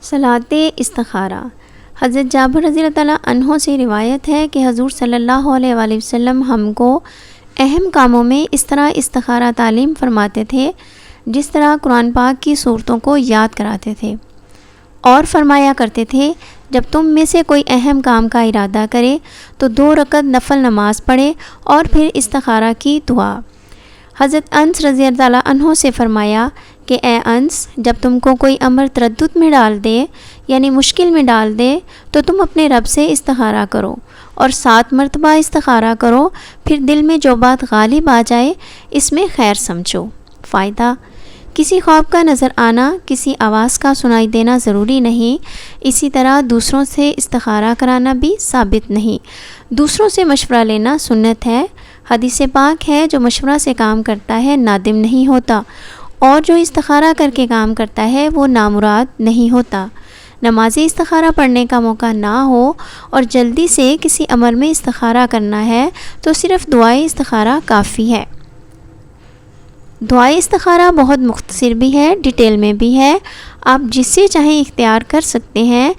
صلاۃ استخارہ۔ حضرت جابر رضی اللہ تعالیٰ عنہ سے روایت ہے کہ حضور صلی اللہ علیہ وآلہ وسلم ہم کو اہم کاموں میں اس طرح استخارہ تعلیم فرماتے تھے جس طرح قرآن پاک کی صورتوں کو یاد کراتے تھے، اور فرمایا کرتے تھے جب تم میں سے کوئی اہم کام کا ارادہ کرے تو 2 رکعت نفل نماز پڑھے اور پھر استخارہ کی دعا۔ حضرت انس رضی اللہ تعالیٰ عنہ سے فرمایا کہ اے انس، جب تم کو کوئی امر تردد میں ڈال دے یعنی مشکل میں ڈال دے تو تم اپنے رب سے استخارہ کرو اور 7 مرتبہ استخارہ کرو، پھر دل میں جو بات غالب آ جائے اس میں خیر سمجھو۔ فائدہ: کسی خواب کا نظر آنا، کسی آواز کا سنائی دینا ضروری نہیں، اسی طرح دوسروں سے استخارہ کرانا بھی ثابت نہیں۔ دوسروں سے مشورہ لینا سنت ہے۔ حدیث پاک ہے جو مشورہ سے کام کرتا ہے نادم نہیں ہوتا، اور جو استخارہ کر کے کام کرتا ہے وہ نامراد نہیں ہوتا۔ نماز استخارہ پڑھنے کا موقع نہ ہو اور جلدی سے کسی امر میں استخارہ کرنا ہے تو صرف دعائے استخارہ کافی ہے۔ دعائے استخارہ بہت مختصر بھی ہے، ڈیٹیل میں بھی ہے، آپ جس سے چاہیں اختیار کر سکتے ہیں۔